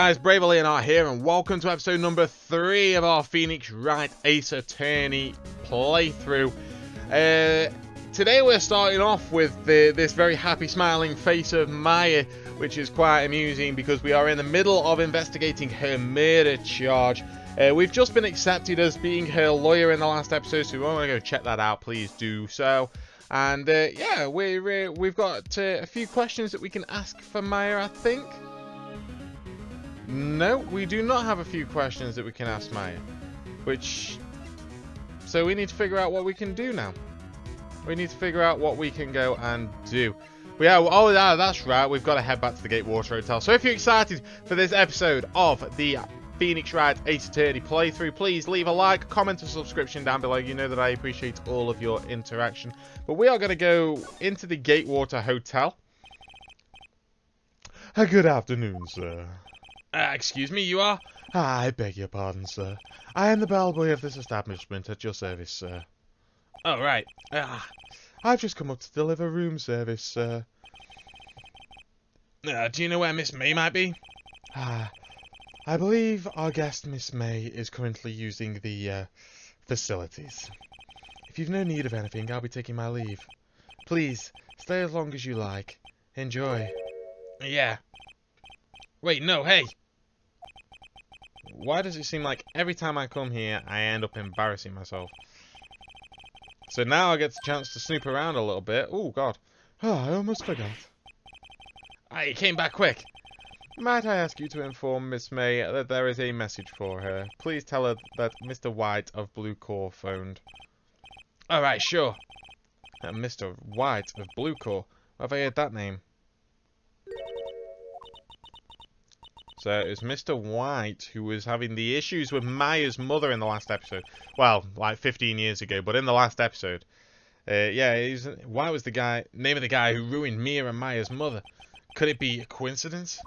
guys, Brave Leonard here, and welcome to episode number 3 of our Phoenix Wright Ace Attorney playthrough. Today we're starting off with this very happy smiling face of Maya, which is quite amusing because we are in the middle of investigating her murder charge. We've just been accepted as being her lawyer in the last episode, so if you want to go check that out, please do so. And yeah, we've got a few questions that we can ask for Maya, I think. No, we do not have a few questions that we can ask Maya. So we need to figure out what we can do now. We need to figure out what we can go and do. Yeah, that's right, we've got to head back to the Gatewater Hotel. So if you're excited for this episode of the Phoenix Wright Ace Attorney playthrough, please leave a like, comment, and subscription down below. You know that I appreciate all of your interaction. But we are going to go into the Gatewater Hotel. Good afternoon, sir. Excuse me, you are? I beg your pardon, sir. I am the bellboy of this establishment at your service, sir. Oh, right. I've just come up to deliver room service, sir. Do you know where Miss May might be? I believe our guest, Miss May, is currently using the facilities. If you've no need of anything, I'll be taking my leave. Please, stay as long as you like. Enjoy. Yeah. Wait, no, hey! Why does it seem like every time I come here, I end up embarrassing myself? So now I get the chance to snoop around a little bit. Oh, God. Oh, I almost forgot. You came back quick. Might I ask you to inform Miss May that there is a message for her? Please tell her that Mr. White of Blue Core phoned. Alright, sure. Mr. White of Blue Core? Have I heard that name? So it was Mr. White who was having the issues with Maya's mother in the last episode. Well, like 15 years ago, but in the last episode. Yeah, White was the name of the guy who ruined Mia and Maya's mother. Could it be a coincidence?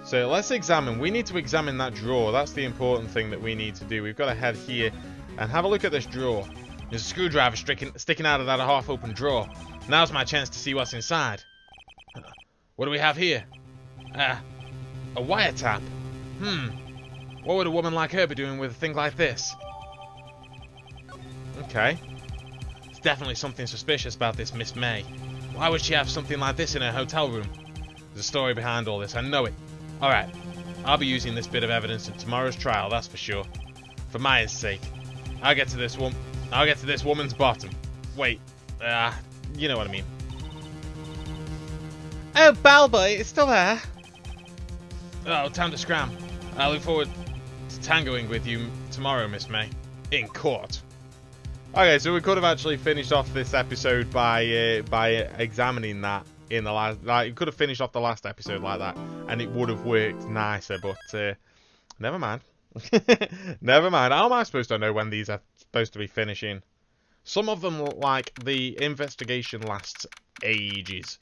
So let's examine. We need to examine that drawer. That's the important thing that we need to do. We've got to head here and have a look at this drawer. There's a screwdriver sticking out of that half-open drawer. Now's my chance to see what's inside. What do we have here? A wiretap. What would a woman like her be doing with a thing like this? Okay. There's definitely something suspicious about this Miss May. Why would she have something like this in her hotel room? There's a story behind all this, I know it. Alright, I'll be using this bit of evidence in tomorrow's trial, that's for sure. For Maya's sake. I'll get to this woman's bottom. Wait, you know what I mean. Oh, bellboy, it's still there. Oh, time to scram. I look forward to tangoing with you tomorrow, Miss May. In court. Okay, so we could have actually finished off this episode by examining that in the last. Like, we could have finished off the last episode like that, and it would have worked nicer. But never mind. Never mind. How am I supposed to know when these are supposed to be finishing? Some of them, like the investigation, lasts ages.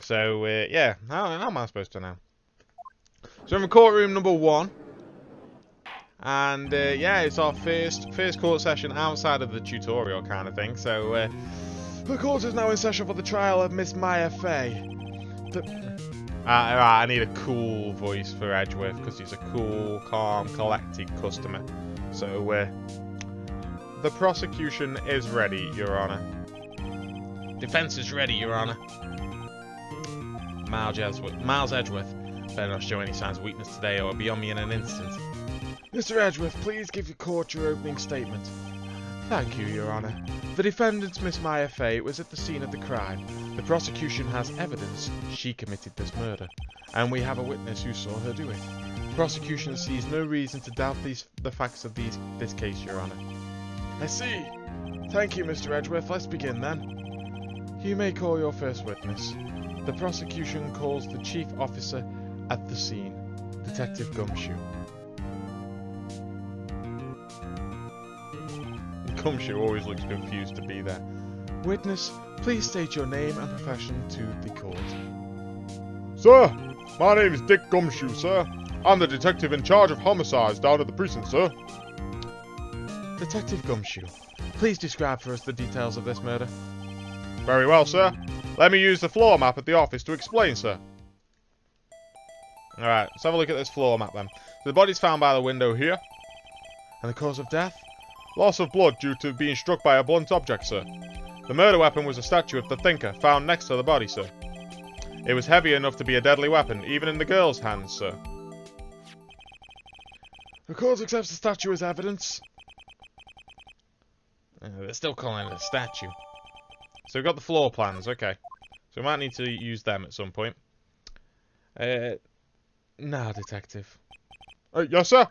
So yeah, how am I supposed to know? So we're in courtroom number 1, and yeah, it's our first court session outside of the tutorial kind of thing. So the court is now in session for the trial of Miss Maya Fay. I need a cool voice for Edgeworth because he's a cool, calm, collected customer. So the prosecution is ready, Your Honor. Defense is ready, Your Honor. Miles Edgeworth. Better not show any signs of weakness today or it'll be on me in an instant. Mr. Edgeworth, please give your court your opening statement. Thank you, Your Honor. The defendant, Miss Maya Fay, was at the scene of the crime. The prosecution has evidence she committed this murder, and we have a witness who saw her do it. The prosecution sees no reason to doubt the facts of this case, Your Honor. I see. Thank you, Mr. Edgeworth. Let's begin then. You may call your first witness. The prosecution calls the chief officer at the scene, Detective Gumshoe. Gumshoe always looks confused to be there. Witness, please state your name and profession to the court. Sir, my name is Dick Gumshoe, sir. I'm the detective in charge of homicides down at the precinct, sir. Detective Gumshoe, please describe for us the details of this murder. Very well, sir. Let me use the floor map at the office to explain, sir. Alright, let's have a look at this floor map then. So the body's found by the window here. And the cause of death? Loss of blood due to being struck by a blunt object, sir. The murder weapon was a statue of the Thinker found next to the body, sir. It was heavy enough to be a deadly weapon, even in the girl's hands, sir. The court accepts the statue as evidence. They're still calling it a statue. So we've got the floor plans, okay. So we might need to use them at some point. Nah, Detective. Yes, sir?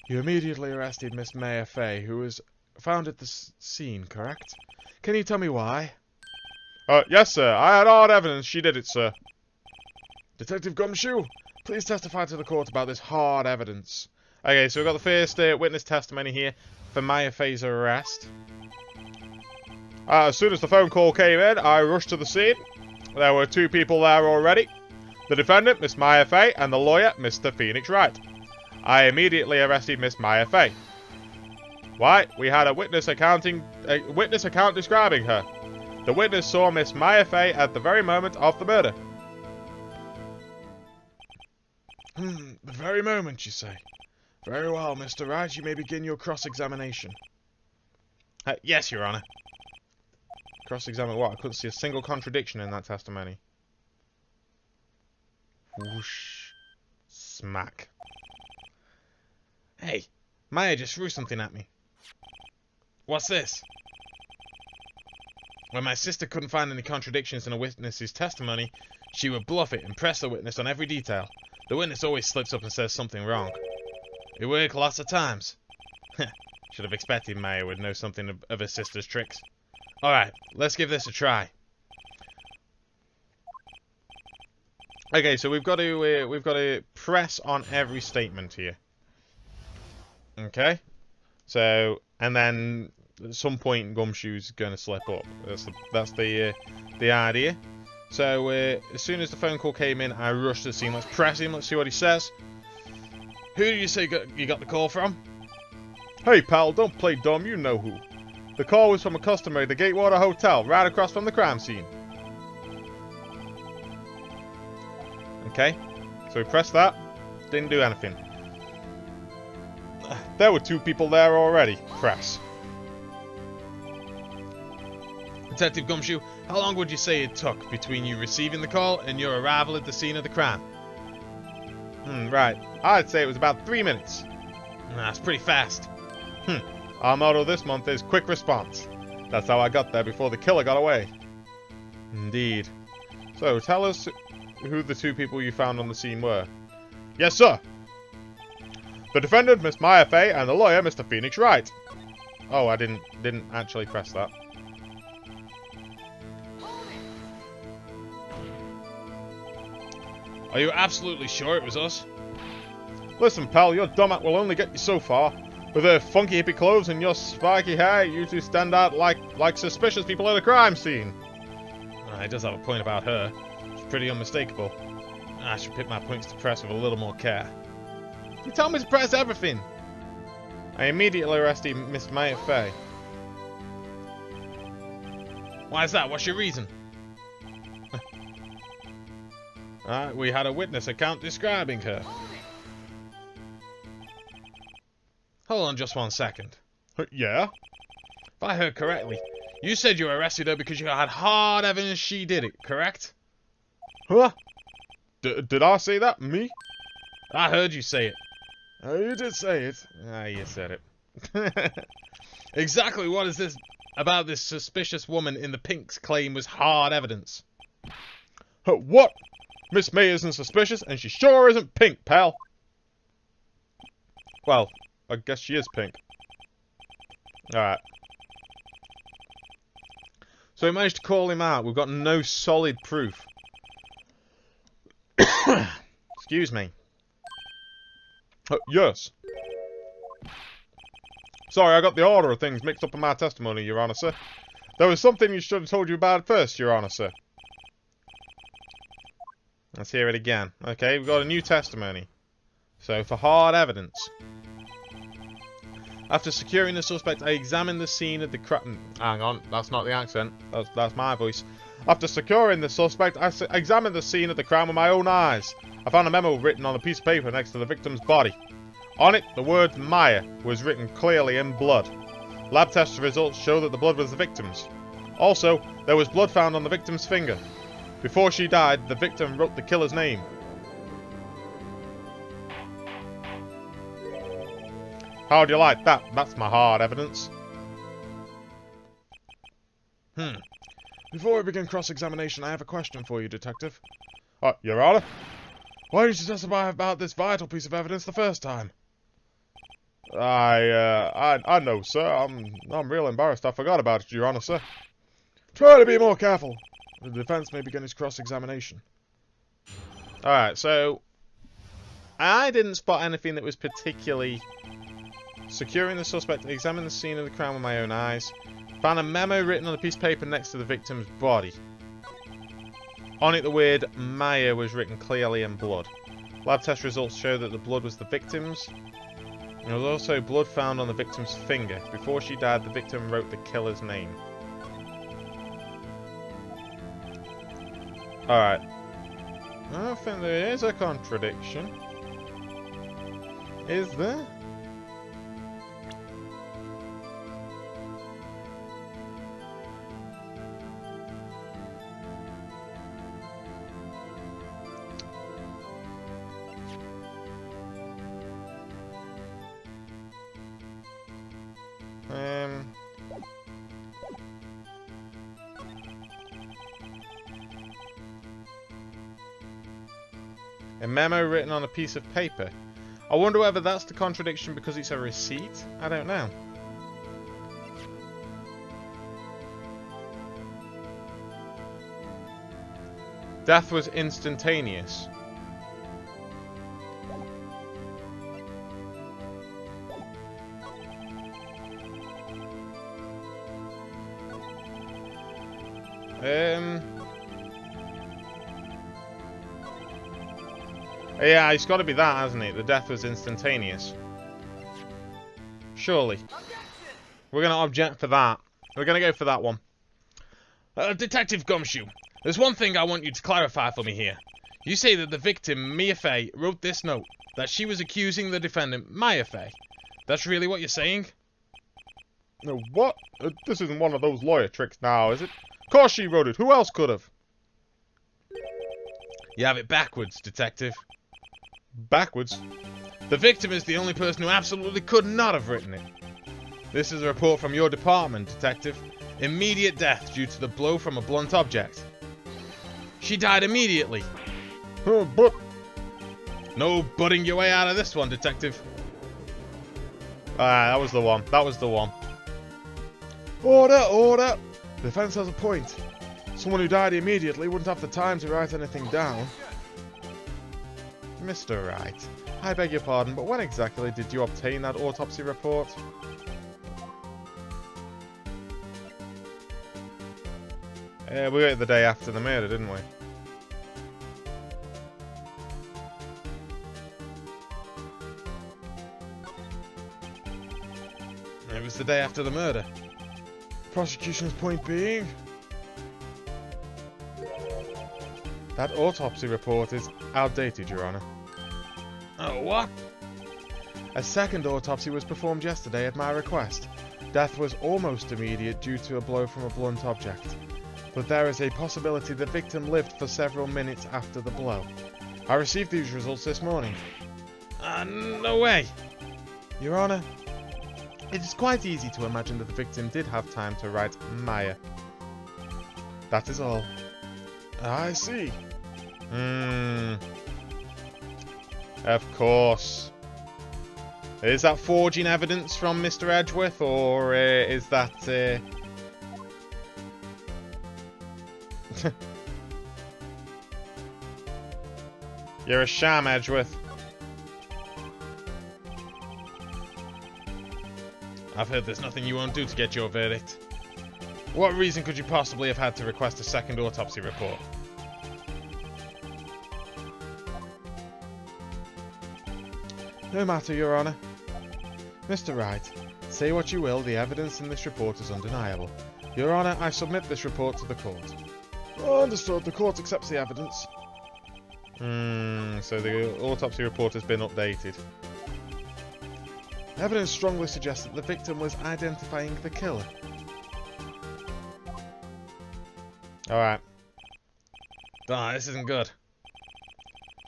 You immediately arrested Miss Maya Fay, who was found at the scene, correct? Can you tell me why? Yes, sir. I had hard evidence she did it, sir. Detective Gumshoe, please testify to the court about this hard evidence. Okay, so we've got the first witness testimony here for Maya Fay's arrest. As soon as the phone call came in, I rushed to the scene. There were 2 people there already. The defendant, Miss Maya Fay, and the lawyer, Mr. Phoenix Wright. I immediately arrested Miss Maya Fay. Why? We had a witness account describing her. The witness saw Miss Maya Fay at the very moment of the murder. The very moment, you say? Very well, Mr. Wright, you may begin your cross-examination. Yes, Your Honour. Cross-examine what? I couldn't see a single contradiction in that testimony. Whoosh. Smack. Hey, Maya just threw something at me. What's this? When my sister couldn't find any contradictions in a witness's testimony, she would bluff it and press the witness on every detail. The witness always slips up and says something wrong. It worked lots of times. Should have expected Maya would know something of her sister's tricks. Alright, let's give this a try. Okay, so we've got to press on every statement here. Okay? So, and then at some point Gumshoe's going to slip up. That's the idea. So, as soon as the phone call came in, I rushed to the scene. Let's press him. Let's see what he says. Who did you say you got the call from? Hey, pal, don't play dumb. You know who. The call was from a customer at the Gatewater Hotel, right across from the crime scene. Okay. So we pressed that. Didn't do anything. There were 2 people there already. Press. Detective Gumshoe, how long would you say it took between you receiving the call and your arrival at the scene of the crime? Right. I'd say it was about 3 minutes. That's pretty fast. Our motto this month is quick response. That's how I got there before the killer got away. Indeed. So, tell us who the 2 people you found on the scene were. Yes, sir. The defendant, Miss Maya Fay, and the lawyer, Mr. Phoenix Wright. Oh, I didn't actually press that. Are you absolutely sure it was us? Listen, pal, your dumb act will only get you so far. With her funky hippie clothes and your spiky hair, you 2 stand out like suspicious people at a crime scene. He does have a point about her. It's pretty unmistakable. I should pick my points to press with a little more care. You tell me to press everything. I immediately arrested Miss Maya Fay. Why is that? What's your reason? We had a witness account describing her. Hold on just 1 second. Yeah? If I heard correctly, you said you arrested her because you had hard evidence she did it, correct? Huh? Did I say that? Me? I heard you say it. Oh, you did say it. You said it. Exactly what is this about this suspicious woman in the pinks claim was hard evidence? What? Miss May isn't suspicious, and she sure isn't pink, pal. Well, I guess she is pink. Alright. So we managed to call him out. We've got no solid proof. Excuse me. Yes. Sorry, I got the order of things mixed up in my testimony, Your Honour, sir. There was something you should have told you about first, Your Honour, sir. Let's hear it again. Okay, we've got a new testimony. So, for hard evidence. After securing the suspect, I examined the scene of the crime. Hang on, that's not the accent. That's my voice. After securing the suspect, I examined the scene of the crime with my own eyes. I found a memo written on a piece of paper next to the victim's body. On it, the word Maya was written clearly in blood. Lab test results show that the blood was the victim's. Also, there was blood found on the victim's finger. Before she died, the victim wrote the killer's name. How do you like that? That's my hard evidence. Before we begin cross-examination, I have a question for you, Detective. Your Honor? Why didn't you testify about this vital piece of evidence the first time? I know, sir. I'm real embarrassed. I forgot about it, Your Honor, sir. Try to be more careful. The defense may begin its cross-examination. Alright, so I didn't spot anything that was particularly... Securing the suspect, examine the scene of the crime with my own eyes. Found a memo written on a piece of paper next to the victim's body. On it, the word Maya was written clearly in blood. Lab test results show that the blood was the victim's. There was also blood found on the victim's finger. Before she died, the victim wrote the killer's name. Alright. I don't think there is a contradiction. Is there? A memo written on a piece of paper. I wonder whether that's the contradiction because it's a receipt? I don't know. Death was instantaneous. Yeah, it's got to be that, hasn't it? The death was instantaneous. Surely. We're going to object for that. We're going to go for that one. Detective Gumshoe, there's one thing I want you to clarify for me here. You say that the victim, Mia Fey, wrote this note, that she was accusing the defendant, Maya Fey. That's really what you're saying? No, what? This isn't one of those lawyer tricks now, is it? Of course she wrote it. Who else could have? You have it backwards, Detective. Backwards? The victim is the only person who absolutely could not have written it. This is a report from your department, Detective. Immediate death due to the blow from a blunt object. She died immediately. But... No butting your way out of this one, Detective. That was the one. That was the one. Order, order! The defense has a point. Someone who died immediately wouldn't have the time to write anything down. Mr. Wright, I beg your pardon, but when exactly did you obtain that autopsy report? We got it the day after the murder, didn't we? It was the day after the murder. Prosecution's point being... That autopsy report is outdated, Your Honor. Oh, what? A second autopsy was performed yesterday at my request. Death was almost immediate due to a blow from a blunt object. But there is a possibility the victim lived for several minutes after the blow. I received these results this morning. No way. Your Honor, it is quite easy to imagine that the victim did have time to write Maya. That is all. I see. Of course. Is that forging evidence from Mr. Edgeworth, or is that... You're a sham, Edgeworth. I've heard there's nothing you won't do to get your verdict. What reason could you possibly have had to request a second autopsy report? No matter, Your Honor. Mr. Wright, say what you will, the evidence in this report is undeniable. Your Honor, I submit this report to the court. Understood. The court accepts the evidence. So the autopsy report has been updated. Evidence strongly suggests that the victim was identifying the killer. Alright. This isn't good.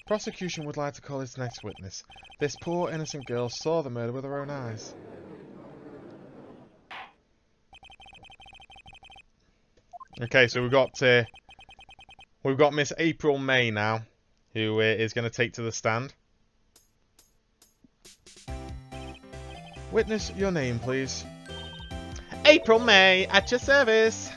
Prosecution would like to call its next witness. This poor innocent girl saw the murder with her own eyes. Okay, so we've got Miss April May now, who is going to take to the stand. Witness, your name, please. April May, at your service.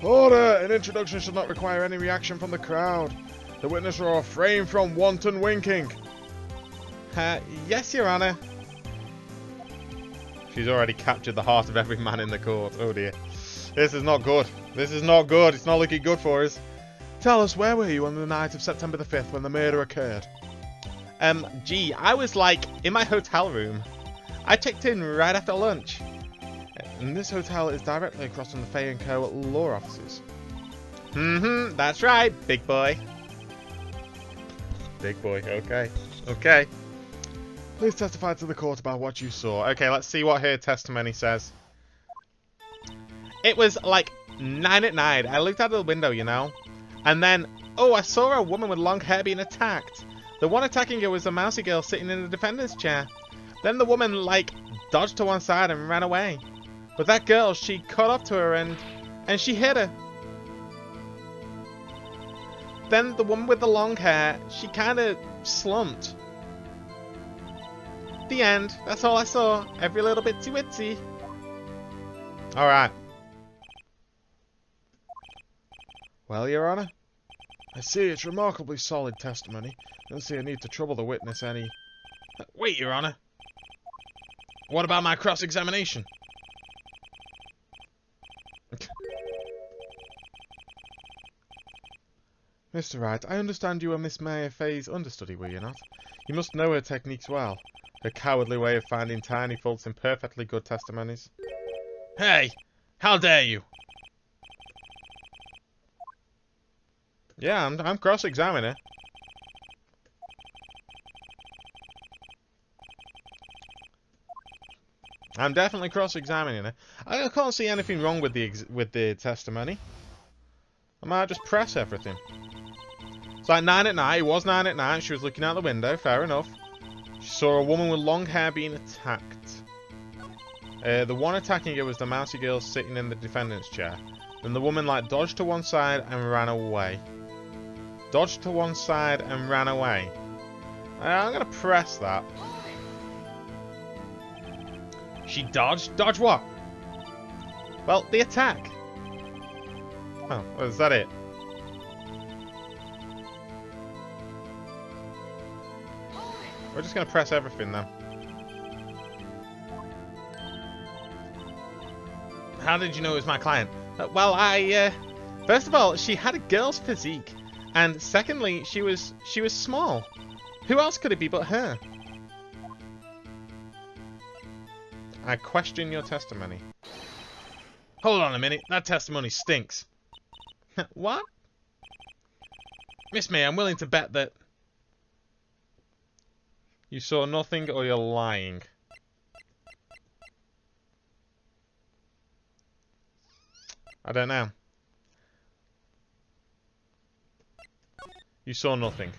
Order! An introduction should not require any reaction from the crowd. The witness will refrain from wanton winking. Yes, Your Honor. She's already captured the heart of every man in the court. Oh dear. This is not good. This is not good. It's not looking good for us. Tell us, where were you on the night of September the 5th when the murder occurred? Gee, I was like in my hotel room. I checked in right after lunch. And this hotel is directly across from the Fay & Co. law offices. That's right, big boy. Big boy, okay. Okay. Please testify to the court about what you saw. Okay, let's see what her testimony says. It was like 9 at night. I looked out of the window, you know. And then, I saw a woman with long hair being attacked. The one attacking her was a mousy girl sitting in the defendant's chair. Then the woman, like, dodged to one side and ran away. But that girl, she caught up to her and she hit her. Then the woman with the long hair, she kind of slumped. The end. That's all I saw. Every little bitsy witsy. Alright. Well, Your Honor, I see it's remarkably solid testimony. Don't see a need to trouble the witness any... Wait, Your Honor. What about my cross-examination? Mr. Wright, I understand you were Miss Maya Fay's understudy, were you not? You must know her techniques well. Her cowardly way of finding tiny faults in perfectly good testimonies. Hey! How dare you! Yeah, I'm cross-examining her. I'm definitely cross-examining her. I can't see anything wrong with the testimony. I might just press everything. It's like 9 at night. It was 9 at night. She was looking out the window. Fair enough. She saw a woman with long hair being attacked. The one attacking her was the mousy girl sitting in the defendant's chair. Then the woman like dodged to one side and ran away. Dodged to one side and ran away. I'm going to press that. She dodged? Dodge what? Well, the attack. Oh, well, is that it? We're just going to press everything then. How did you know it was my client? Well, first of all, she had a girl's physique. And secondly, she was small. Who else could it be but her? I question your testimony. Hold on a minute. That testimony stinks. What? Miss May, I'm willing to bet that you saw nothing or you're lying. I don't know. You saw nothing.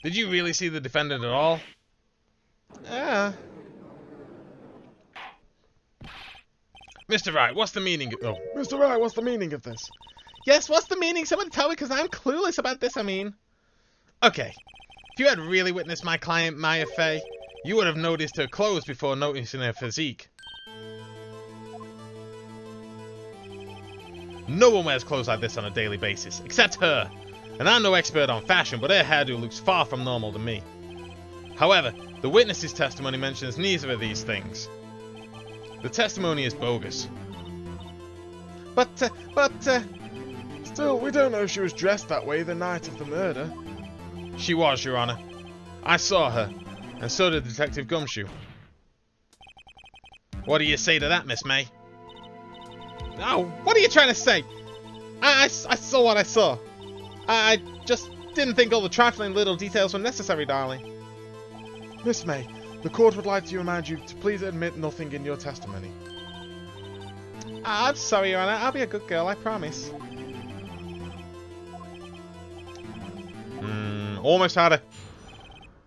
Did you really see the defendant at all? Mr. Wright, what's the meaning of... Oh, Mr. Wright, what's the meaning of this? Yes, what's the meaning? Someone tell me, because I'm clueless about this, I mean. Okay. If you had really witnessed my client, Maya Fay, you would have noticed her clothes before noticing her physique. No one wears clothes like this on a daily basis, except her. And I'm no expert on fashion, but her hairdo looks far from normal to me. However, the witness's testimony mentions neither of these things. The testimony is bogus. But, still, we don't know if she was dressed that way the night of the murder. She was, Your Honor. I saw her, and so did Detective Gumshoe. What do you say to that, Miss May? Oh, what are you trying to say? I saw what I saw. I just didn't think all the trifling little details were necessary, darling. Miss May, the court would like to remind you to please admit nothing in your testimony. I'm sorry, Your Honor. I'll be a good girl, I promise. Almost had her.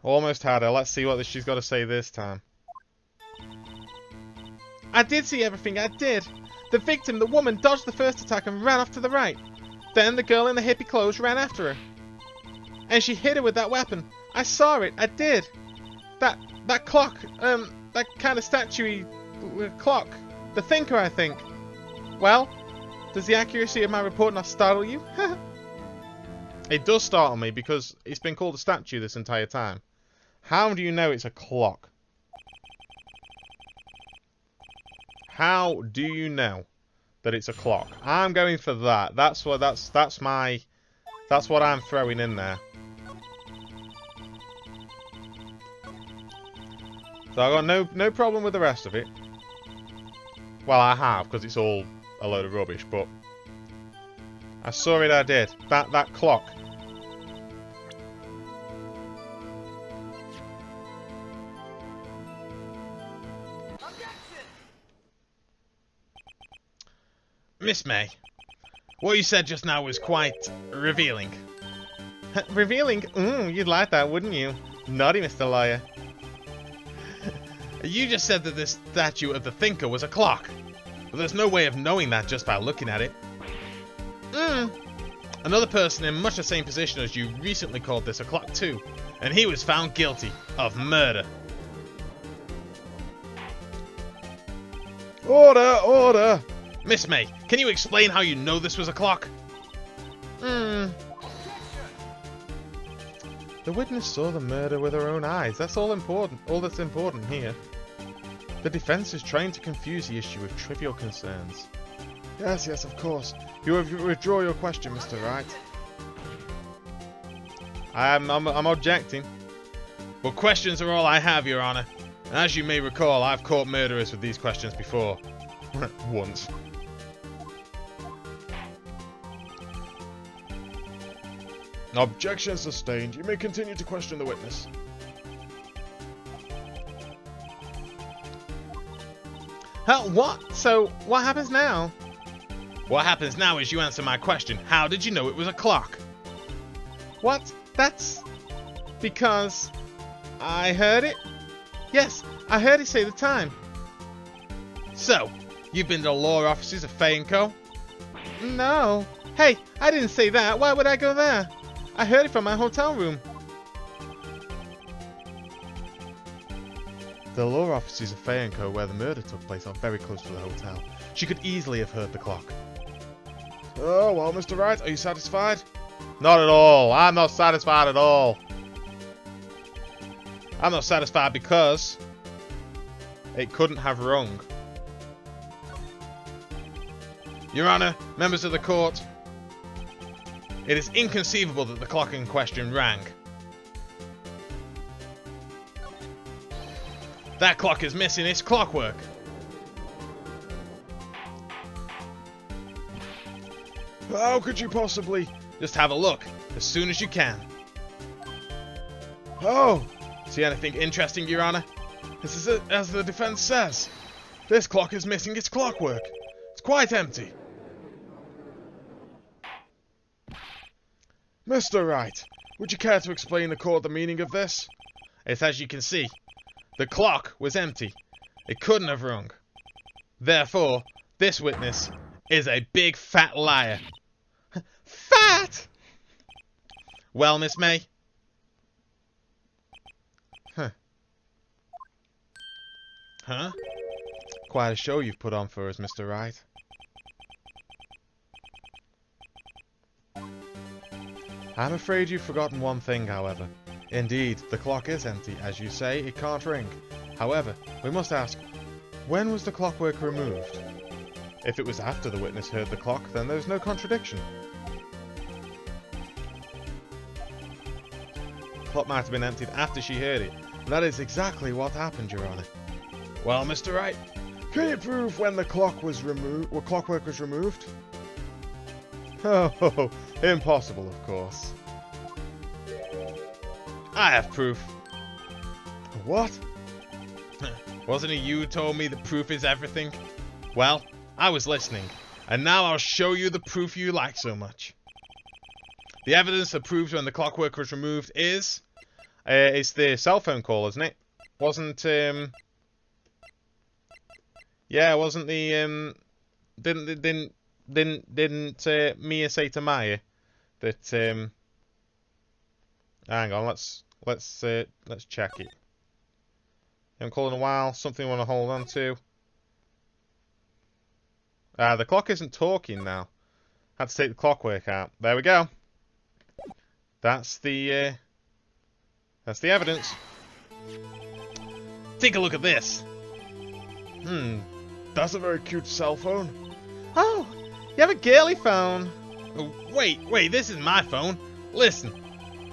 Almost had her. Let's see what she's got to say this time. I did see everything, I did. The victim, the woman, dodged the first attack and ran off to the right. Then the girl in the hippie clothes ran after her. And she hit her with that weapon. I saw it, I did. That clock, that kind of statue-y clock. The thinker, I think. Well, does the accuracy of my report not startle you? It does startle me because it's been called a statue this entire time. How do you know it's a clock? How do you know that it's a clock? I'm going for that. That's what I'm throwing in there. So I got no problem with the rest of it. Well, I have, because it's all a load of rubbish, but I saw it, I did. That clock. Objection! Miss May, what you said just now was quite revealing. Revealing? You'd like that, wouldn't you? Naughty, Mr. Lawyer. You just said that this statue of the thinker was a clock. But there's no way of knowing that just by looking at it. Another person in much the same position as you recently called this a clock too, and he was found guilty of murder. Order! Order! Miss May, can you explain how you know this was a clock? The witness saw the murder with her own eyes. That's all that's important here. The defense is trying to confuse the issue with trivial concerns. Yes, of course. You withdraw your question, Mr. Wright. I'm objecting. But questions are all I have, Your Honor. And as you may recall, I've caught murderers with these questions before. Once. Objection sustained. You may continue to question the witness. What? So, what happens now? What happens now is you answer my question. How did you know it was a clock? What? That's because I heard it? Yes, I heard it say the time. So, you've been to the law offices of Fay & Co? No. Hey, I didn't say that. Why would I go there? I heard it from my hotel room. The law offices of Fay & Co, where the murder took place, are very close to the hotel. She could easily have heard the clock. Oh, well, Mr. Wright, are you satisfied? Not at all. I'm not satisfied at all. I'm not satisfied because it couldn't have rung. Your Honor, members of the court, it is inconceivable that the clock in question rang. That clock is missing its clockwork. How could you possibly? Just have a look, as soon as you can. Oh! See anything interesting, Your Honor? This is it, as the defense says. This clock is missing its clockwork. It's quite empty. Mr. Wright, would you care to explain the court the meaning of this? It's as you can see. The clock was empty. It couldn't have rung. Therefore, this witness is a big fat liar. Fat? Well, Miss May? Huh? Quite a show you've put on for us, Mr. Wright. I'm afraid you've forgotten one thing, however. Indeed, the clock is empty. As you say, it can't ring. However, we must ask, when was the clockwork removed? If it was after the witness heard the clock, then there's no contradiction. The clock might have been emptied after she heard it, and that is exactly what happened, Your Honor. Well, Mr. Wright, Can you prove when the clock was removed? What clockwork was removed? Oh, impossible, of course. I have proof. What? Wasn't it you who told me that proof is everything? Well, I was listening, and now I'll show you the proof you like so much. The evidence that proves when the clockwork was removed is... it's the cell phone call, isn't it? Wasn't, yeah, wasn't the, didn't Mia say to Maya that, hang on, let's check it. Haven't called in a while, something I want to hold on to. The clock isn't talking now. Had to take the clockwork out. There we go. That's the evidence. Take a look at this. That's a very cute cell phone. Oh, you have a girly phone. Oh, wait, this is my phone. Listen,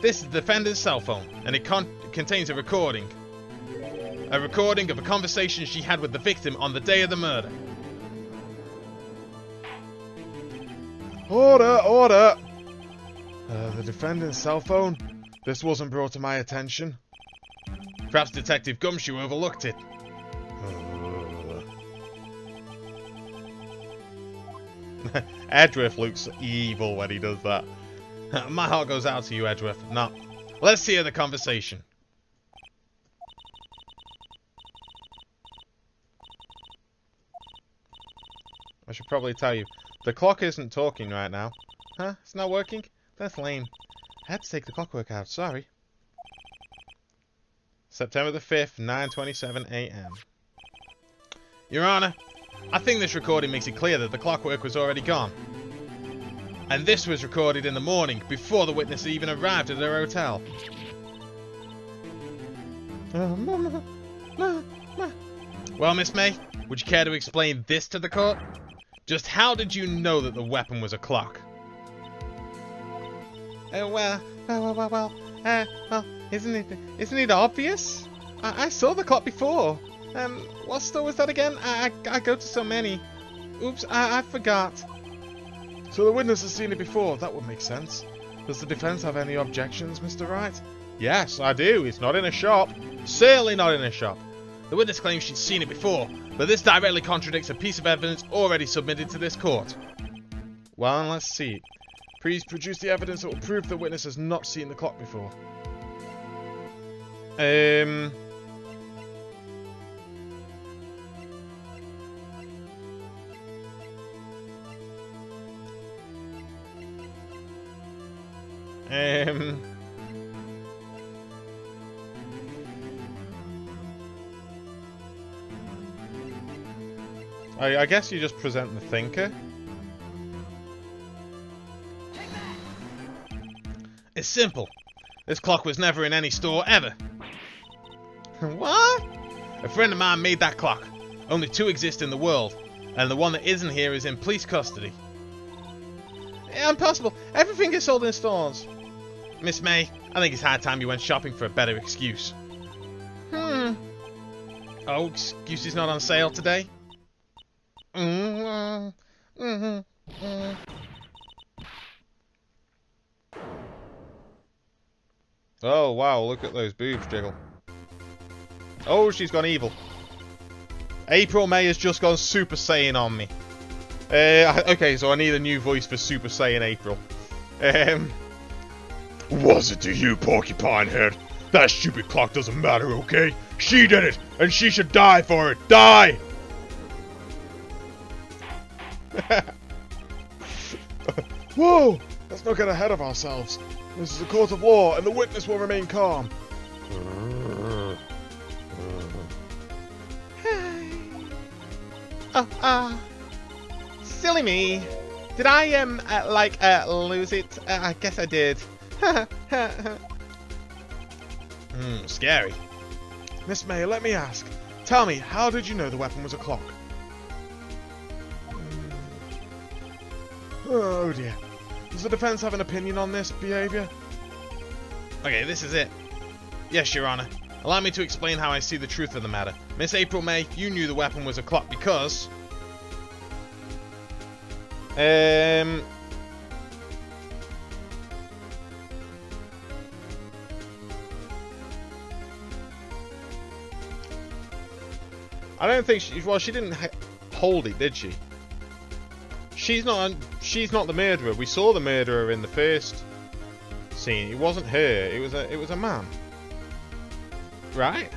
this is the defendant's cell phone, and it contains a recording. A recording of a conversation she had with the victim on the day of the murder. Order! The defendant's cell phone? This wasn't brought to my attention. Perhaps Detective Gumshoe overlooked it. Edgeworth looks evil when he does that. My heart goes out to you, Edgeworth. Now, let's hear the conversation. I should probably tell you, the clock isn't talking right now. Huh? It's not working? That's lame. I had to take the clockwork out, sorry. September the 5th, 9:27 a.m. Your Honor, I think this recording makes it clear that the clockwork was already gone. And this was recorded in the morning, before the witness even arrived at her hotel. Well, Miss May, would you care to explain this to the court? Just how did you know that the weapon was a clock? Well, isn't it obvious? I saw the clock before. What store was that again? I go to so many. Oops, I forgot. So the witness has seen it before. That would make sense. Does the defense have any objections, Mr. Wright? Yes, I do. It's not in a shop. Certainly not in a shop. The witness claims she'd seen it before, but this directly contradicts a piece of evidence already submitted to this court. Well, let's see. Please produce the evidence that will prove the witness has not seen the clock before. I guess you just present the thinker. It's simple. This clock was never in any store ever. What? A friend of mine made that clock. Only two exist in the world, and the one that isn't here is in police custody. Impossible. Everything is sold in stores. Miss May, I think it's high time you went shopping for a better excuse. Oh, excuses not on sale today? Oh, wow, look at those boobs jiggle. Oh, she's gone evil. April May has just gone Super Saiyan on me. Okay, so I need a new voice for Super Saiyan April. Was it to you, Porcupine Head? That stupid clock doesn't matter, okay? She did it, and she should die for it. Die! Whoa! Let's not get ahead of ourselves. This is a court of law, and the witness will remain calm. Silly me. Did I, lose it? I guess I did. Scary. Miss May, let me ask. Tell me, how did you know the weapon was a clock? Oh dear. Does the defense have an opinion on this behavior? Okay, this is it. Yes, Your Honor. Allow me to explain how I see the truth of the matter. Miss April May, you knew the weapon was a clock because... I don't think she... Well, she didn't hold it, did she? She's not the murderer. We saw the murderer in the first scene. It wasn't her. It was a man. Right?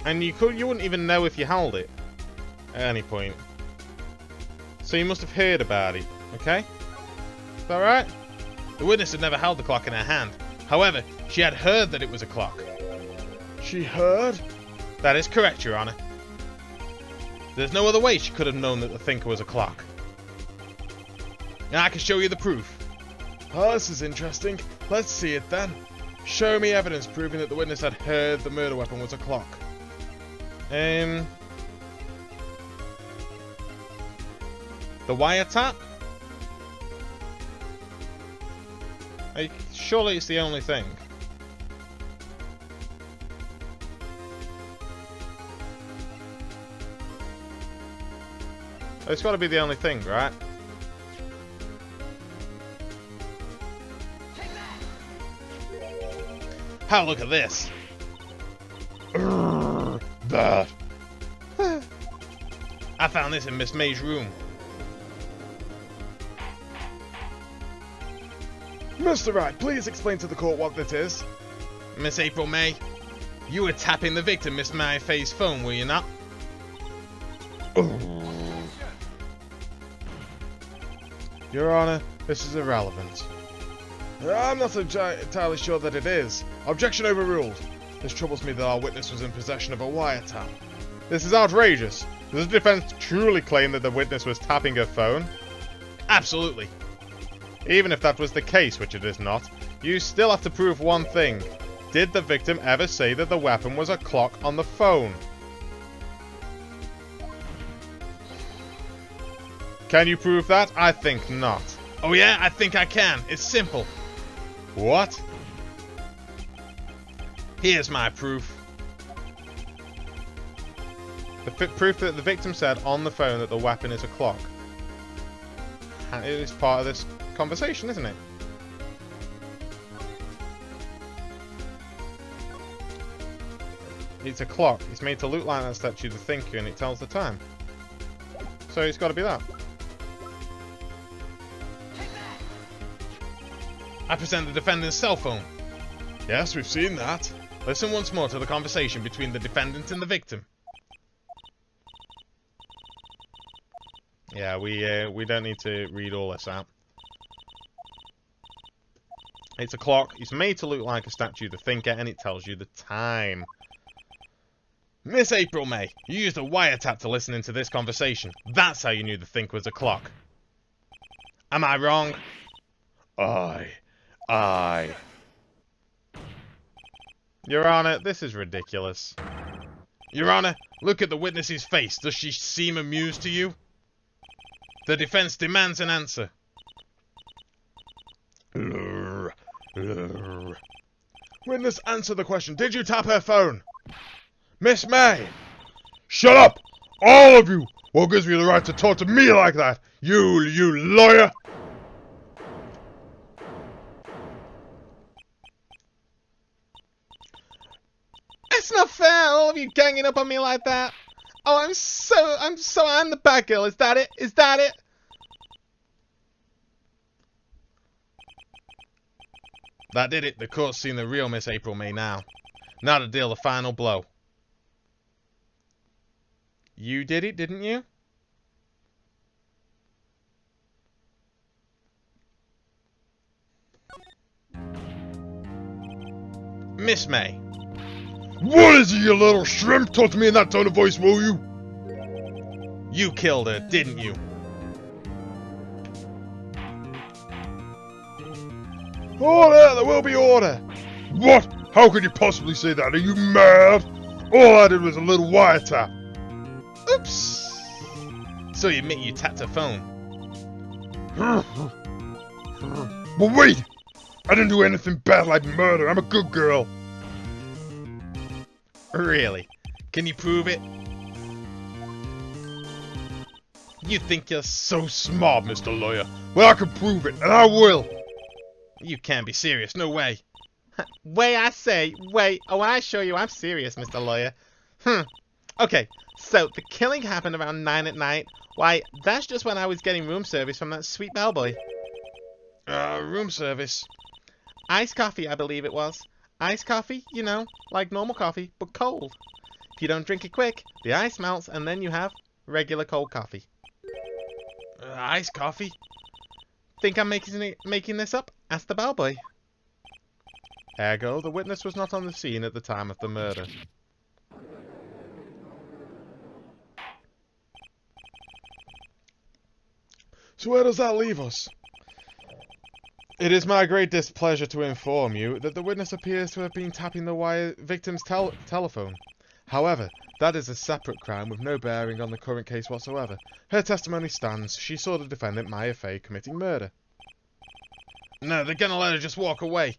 And you wouldn't even know if you held it at any point. So you must have heard about it, okay? Is that right? The witness had never held the clock in her hand. However, she had heard that it was a clock. She heard? That is correct, Your Honor. There's no other way she could have known that the thinker was a clock. And I can show you the proof. Oh, this is interesting. Let's see it then. Show me evidence proving that the witness had heard the murder weapon was a clock. The wiretap? Surely it's the only thing. It's got to be the only thing, right? How look at this. That. I found this in Miss May's room. Mr. Wright, please explain to the court what this is. Miss April May, you were tapping the victim, Miss Maya Faye's phone, were you not? Your Honor, this is irrelevant. I'm not entirely sure that it is. Objection overruled. This troubles me that our witness was in possession of a wiretap. This is outrageous. Does the defense truly claim that the witness was tapping her phone? Absolutely. Even if that was the case, which it is not, you still have to prove one thing. Did the victim ever say that the weapon was a clock on the phone? Can you prove that? I think not. Oh yeah, I think I can. It's simple. What? Here's my proof. The proof that the victim said on the phone that the weapon is a clock. And it is part of this conversation, isn't it? It's a clock. It's made to look like that statue, the thinker, and it tells the time. So it's got to be that. I present the defendant's cell phone. Yes, we've seen that. Listen once more to the conversation between the defendant and the victim. Yeah, we don't need to read all this out. It's a clock. It's made to look like a statue, the thinker, and it tells you the time. Miss April May, you used a wiretap to listen into this conversation. That's how you knew the thinker was a clock. Am I wrong? Aye. Your Honor, this is ridiculous. Your Honor, look at the witness's face. Does she seem amused to you? The defense demands an answer. Witness, answer the question. Did you tap her phone? Miss May! Shut up! All of you! What gives you the right to talk to me like that? You lawyer! It's not fair, all of you ganging up on me like that. Oh, I'm the bad girl. Is that it? Is that it? That did it. The court's seen the real Miss April May now. Now to deal the final blow. You did it, didn't you? Miss May. What is it, you little shrimp? Talk to me in that tone of voice, will you? You killed her, didn't you? Order! There will be order! What? How could you possibly say that? Are you mad? All I did was a little wiretap. Oops. So you admit you tapped her phone? But wait! I didn't do anything bad like murder. I'm a good girl. Really? Can you prove it? You think you're So smart, Mr. Lawyer. Well, I can prove it, and I will. You can't be serious, no way. Wait, I say, wait. Oh, I show you I'm serious, Mr. Lawyer. Okay, so the killing happened around 9 at night. Why, that's just when I was getting room service from that sweet bellboy. Room service. Iced coffee, I believe it was. Iced coffee, you know, like normal coffee, but cold. If you don't drink it quick, the ice melts, and then you have regular cold coffee. Iced coffee? Think I'm making this up? Ask the bellboy. Ergo, the witness was not on the scene at the time of the murder. So where does that leave us? It is my great displeasure to inform you that the witness appears to have been tapping the victim's telephone. However, that is a separate crime with no bearing on the current case whatsoever. Her testimony stands. She saw the defendant, Maya Fey, committing murder. No, they're gonna let her just walk away.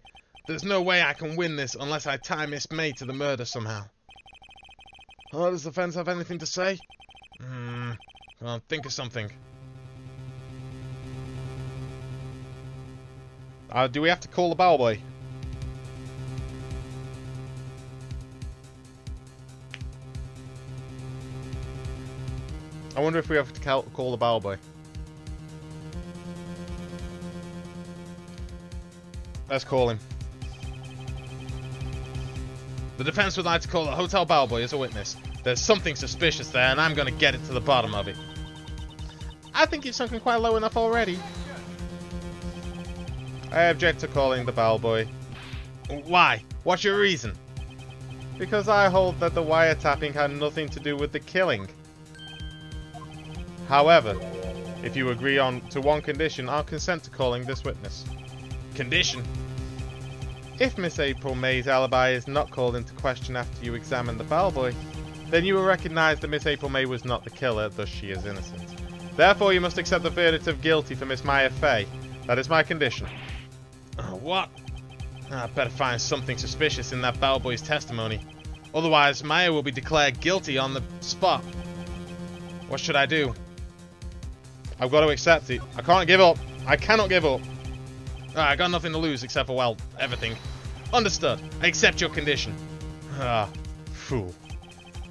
There's no way I can win this unless I tie Miss May to the murder somehow. Oh, does the defense have anything to say? Well, think of something. Do we have to call the bellboy? I wonder if we have to call the bellboy. Let's call him. The defense would like to call the hotel bellboy as a witness. There's something suspicious there, and I'm going to get it to the bottom of it. I think you've sunken quite low enough already. I object to calling the bellboy. Why? What's your reason? Because I hold that the wiretapping had nothing to do with the killing. However, if you agree to one condition, I'll consent to calling this witness. Condition? If Miss April May's alibi is not called into question after you examine the bellboy, then you will recognise that Miss April May was not the killer, thus she is innocent. Therefore, you must accept the verdict of guilty for Miss Maya Fey. That is my condition. What? I better find something suspicious in that bellboy's testimony. Otherwise, Maya will be declared guilty on the spot. What should I do? I've got to accept it. I can't give up. I cannot give up. I got nothing to lose except for, well, everything. Understood. I accept your condition. Fool.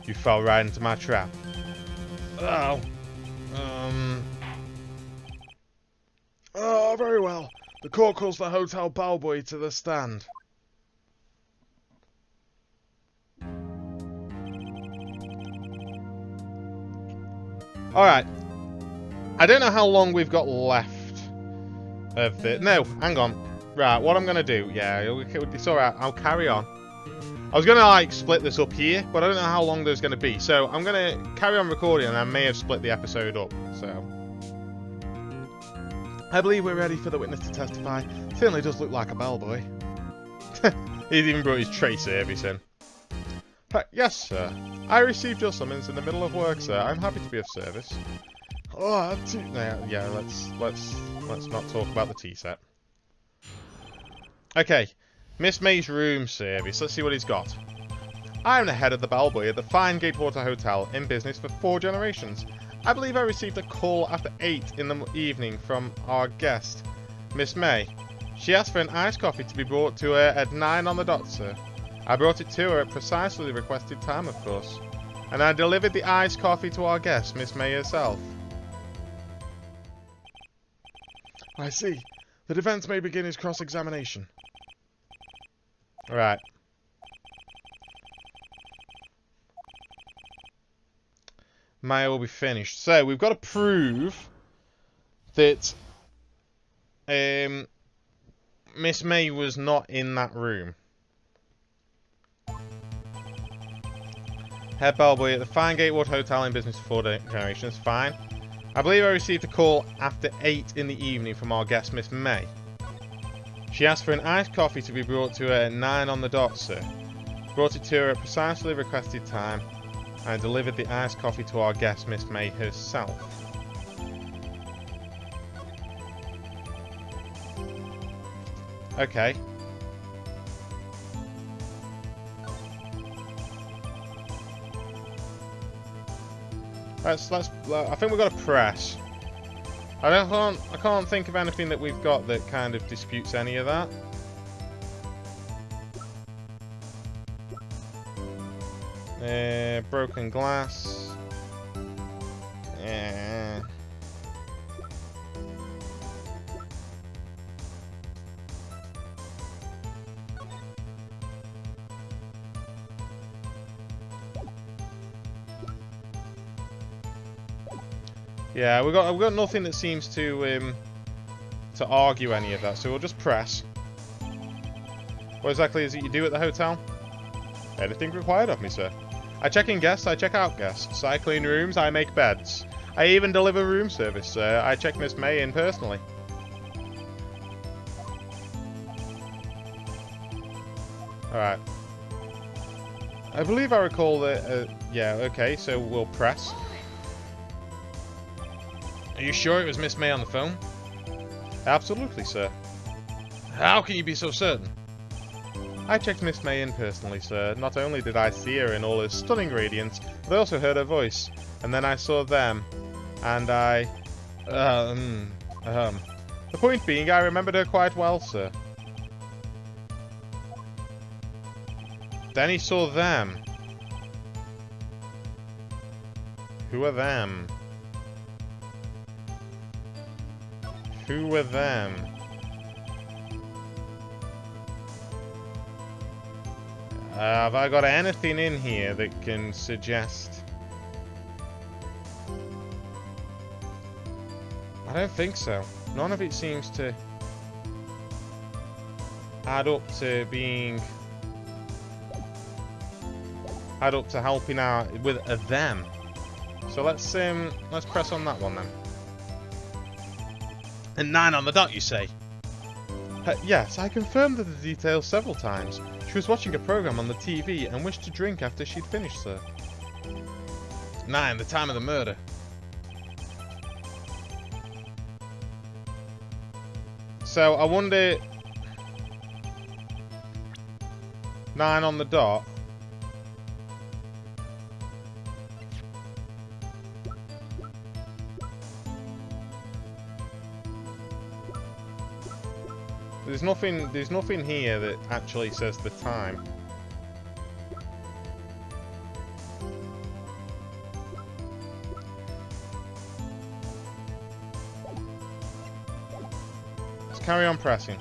You fell right into my trap. Oh. Oh, very well. The court calls the hotel bellboy to the stand. Alright. I don't know how long we've got left of the... No, hang on. Right, what I'm going to do... Yeah, it's alright. I'll carry on. I was going to, like, split this up here, but I don't know how long there's going to be. So, I'm going to carry on recording, and I may have split the episode up. So... I believe we're ready for the witness to testify. Certainly does look like a bellboy. He's even brought his tray service in. Yes, sir. I received your summons in the middle of work, sir. I'm happy to be of service. Oh, yeah. Let's not talk about the tea set. Okay, Miss May's room service. Let's see what he's got. I'm the head of the bellboy at the Fine Gatewater Hotel, in business for 4 generations. I believe I received a call after 8 in the evening from our guest, Miss May. She asked for an iced coffee to be brought to her at 9 on the dot, sir. I brought it to her at precisely the requested time, of course. And I delivered the iced coffee to our guest, Miss May herself. I see. The defense may begin his cross-examination. Right. Maya will be finished. So, we've got to prove that Miss May was not in that room. Head bellboy at the Fine Gatewood Hotel, in business for 4 generations. Fine. I believe I received a call after 8 in the evening from our guest, Miss May. She asked for an iced coffee to be brought to her at 9 on the dot, sir. Brought it to her at precisely the requested time. I delivered the iced coffee to our guest, Miss May herself. Okay. Let's. I think we've got to press. I can't think of anything that we've got that kind of disputes any of that. Broken glass. Yeah, we've got nothing that seems to argue any of that, so we'll just press. What exactly is it you do at the hotel? Anything required of me, sir. I check in guests, I check out guests. I clean rooms, I make beds. I even deliver room service, sir. I check Miss May in personally. Alright. I believe I recall that, yeah, okay, so we'll press. Are you sure it was Miss May on the phone? Absolutely, sir. How can you be so certain? I checked Miss May in personally, sir. Not only did I see her in all her stunning radiance, but I also heard her voice. And then I saw them. And I... The point being, I remembered her quite well, sir. Then he saw them. Who are them? Who were them? Have I got anything in here that can suggest... I don't think so. None of it seems to add up to being... add up to helping out with a them. So let's press on that one then. And 9 on the dot, you say? Yes, I confirmed the details several times. She was watching a program on the TV and wished to drink after she'd finished, sir. 9, the time of the murder. So, I wonder... 9 on the dot. There's nothing here that actually says the time. Let's carry on pressing.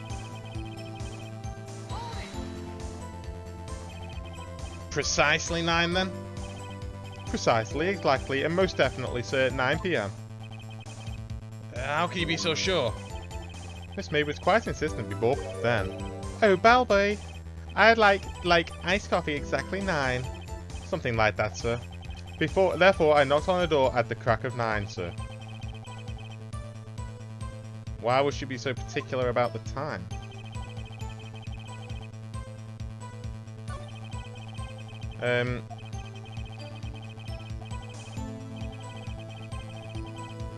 Precisely 9 then? Precisely, exactly, and most definitely, sir, 9 PM. How can you be so sure? Miss May was quite insistent before then. Oh, Balboy, I'd like iced coffee exactly 9. Something like that, sir. Therefore, I knocked on the door at the crack of 9, sir. Why would she be so particular about the time?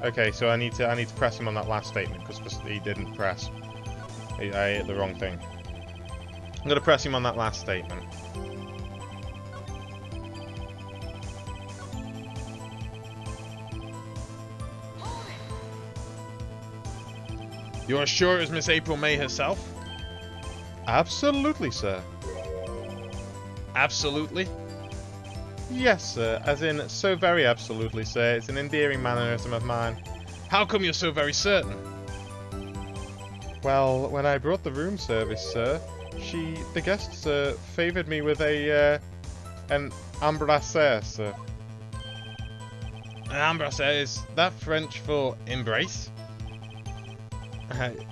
Okay, so I need to press him on that last statement because he didn't press. I hit the wrong thing. I'm gonna press him on that last statement. You're sure it was Miss April May herself? Absolutely, sir. Absolutely? Yes, sir. As in, so very absolutely, sir. It's an endearing mannerism of mine. How come you're so very certain? Well, when I brought the room service, sir, the guests, favoured me with an embrasser, sir. An embrasser, is that French for embrace?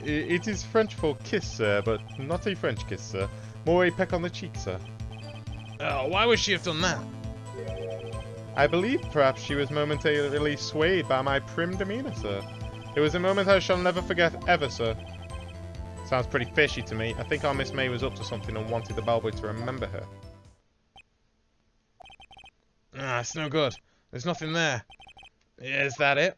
It is French for kiss, sir, but not a French kiss, sir. More a peck on the cheek, sir. Why would she have done that? I believe perhaps she was momentarily swayed by my prim demeanour, sir. It was a moment I shall never forget ever, sir. Sounds pretty fishy to me. I think our Miss May was up to something and wanted the bellboy to remember her. Ah, it's no good. There's nothing there. Is that it?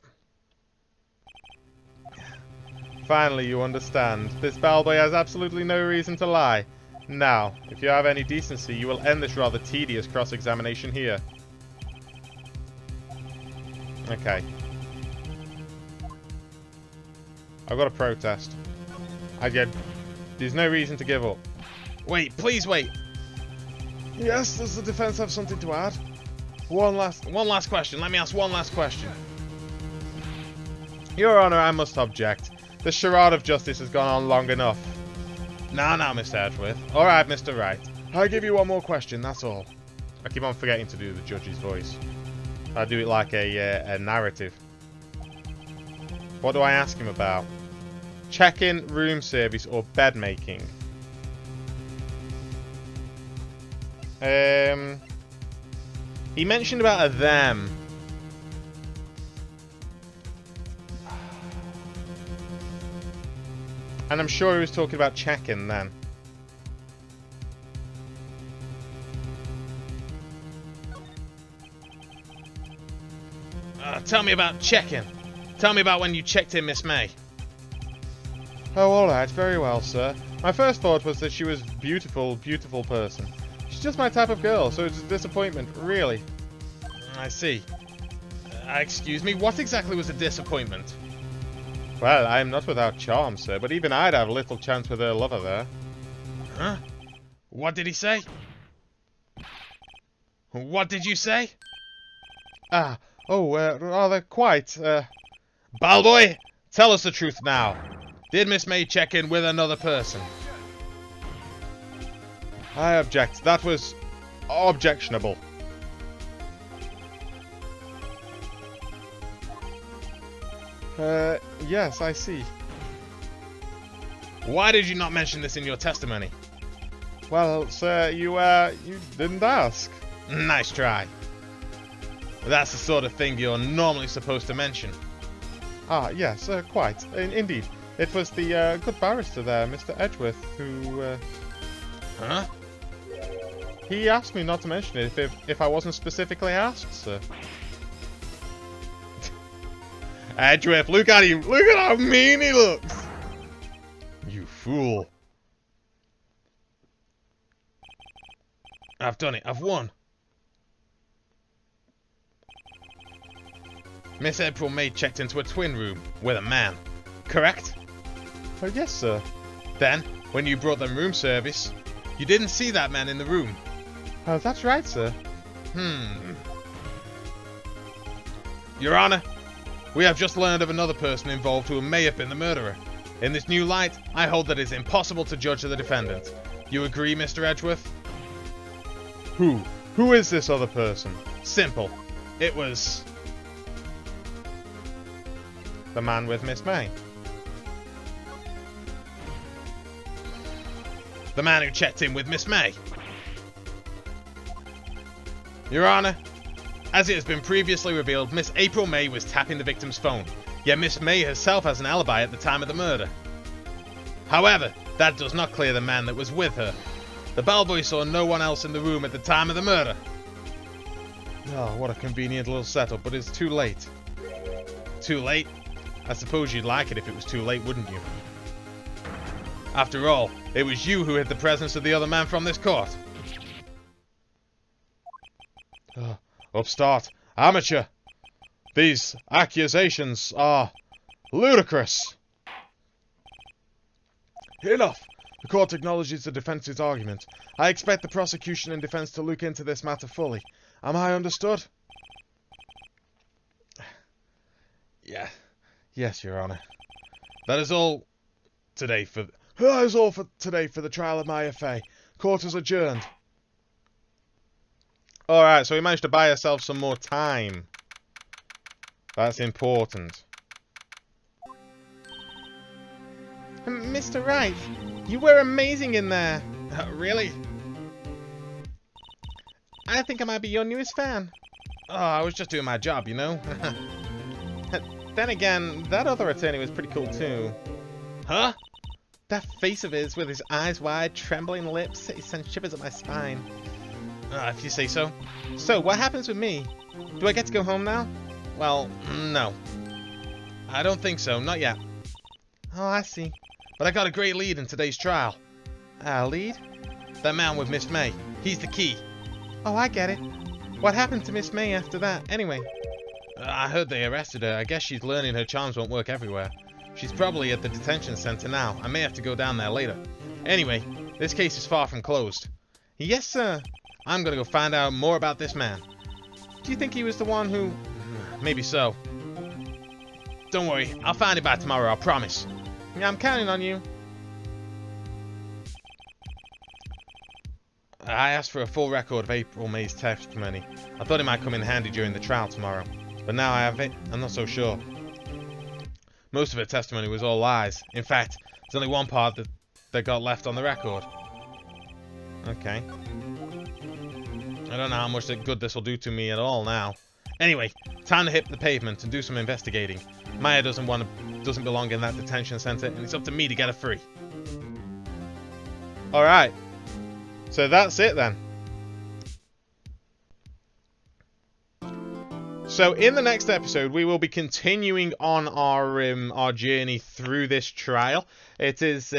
Finally, you understand. This bellboy has absolutely no reason to lie. Now, if you have any decency, you will end this rather tedious cross-examination here. Okay. I've got a protest. There's no reason to give up. Wait, please wait. Yes, does the defense have something to add? One last question. Let me ask one last question. Your Honor, I must object. The charade of justice has gone on long enough. No, Mr. Edgeworth. Alright, Mr. Wright. I'll give you one more question, that's all. I keep on forgetting to do the judge's voice. I do it like a narrative. What do I ask him about? Check-in, room service, or bed making? He mentioned about a them. And I'm sure he was talking about check-in then. Tell me about check-in. Tell me about when you checked in Miss May. Oh, alright, very well, sir. My first thought was that she was beautiful, beautiful person. She's just my type of girl, so it's a disappointment, really. I see. Excuse me, what exactly was a disappointment? Well, I am not without charm, sir, but even I'd have little chance with her lover there. Huh? What did he say? What did you say? Rather quite, Bellboy, tell us the truth now. Did Miss May check in with another person? I object. That was objectionable. Yes, I see. Why did you not mention this in your testimony? Well, sir, you didn't ask. Nice try. That's the sort of thing you're normally supposed to mention. Yes, quite. Indeed. It was the good barrister there, Mr. Edgeworth, who... Huh? He asked me not to mention it if I wasn't specifically asked, sir. Edgeworth, look at him! Look at how mean he looks! You fool. I've done it. I've won. Miss April May checked into a twin room with a man. Correct? Oh, yes, sir. Then, when you brought them room service, you didn't see that man in the room. Oh, that's right, sir. Your Honor, we have just learned of another person involved who may have been the murderer. In this new light, I hold that it is impossible to judge the defendant. You agree, Mr. Edgeworth? Who? Who is this other person? Simple. It was... the man with Miss May. The man who checked in with Miss May. Your Honor, as it has been previously revealed, Miss April May was tapping the victim's phone, yet Miss May herself has an alibi at the time of the murder. However, that does not clear the man that was with her. The bellboy saw no one else in the room at the time of the murder. Oh, what a convenient little setup, but it's too late. Too late? I suppose you'd like it if it was too late, wouldn't you? After all, it was you who hid the presence of the other man from this court. Upstart. Amateur. These accusations are ludicrous. Enough. The court acknowledges the defense's argument. I expect the prosecution and defense to look into this matter fully. Am I understood? Yeah. Yes, Your Honor. That is all today for... That is all for today for the trial of Maya Fey. Court is adjourned. Alright, so we managed to buy ourselves some more time. That's important. Mr. Wright, you were amazing in there. Really? I think I might be your newest fan. Oh, I was just doing my job, you know? Then again, that other attorney was pretty cool too. Huh? That face of his with his eyes wide, trembling lips, it sends shivers up my spine. If you say so. So, what happens with me? Do I get to go home now? Well, no. I don't think so, not yet. Oh, I see. But I got a great lead in today's trial. Lead? That man with Miss May. He's the key. Oh, I get it. What happened to Miss May after that, anyway? I heard they arrested her. I guess she's learning her charms won't work everywhere. She's probably at the detention center now. I may have to go down there later. Anyway, this case is far from closed. Yes, sir. I'm gonna go find out more about this man. Do you think he was the one who... Maybe so. Don't worry, I'll find it by tomorrow, I promise. Yeah, I'm counting on you. I asked for a full record of April May's testimony. I thought it might come in handy during the trial tomorrow. But now I have it, I'm not so sure. Most of her testimony was all lies. In fact, there's only one part that got left on the record. Okay. I don't know how much good this will do to me at all now. Anyway, time to hit the pavement and do some investigating. Maya doesn't belong in that detention center, and it's up to me to get her free. Alright. So that's it then. So in the next episode, we will be continuing on our journey through this trial. It is,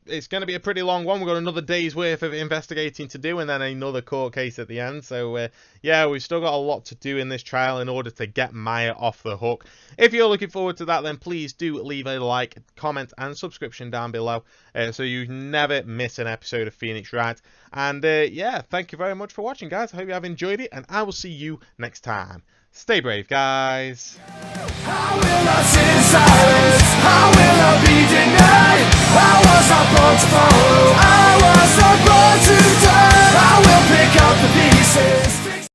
it's going to be a pretty long one. We've got another day's worth of investigating to do, and then another court case at the end. So yeah, we've still got a lot to do in this trial in order to get Maya off the hook. If you're looking forward to that, then please do leave a like, comment, and subscription down below, so you never miss an episode of Phoenix Wright. And yeah, thank you very much for watching, guys. I hope you have enjoyed it, and I will see you next time. Stay brave, guys. How will I sit in silence? How will I be denied? I was not born to follow. I was not born to die. I will pick up the pieces.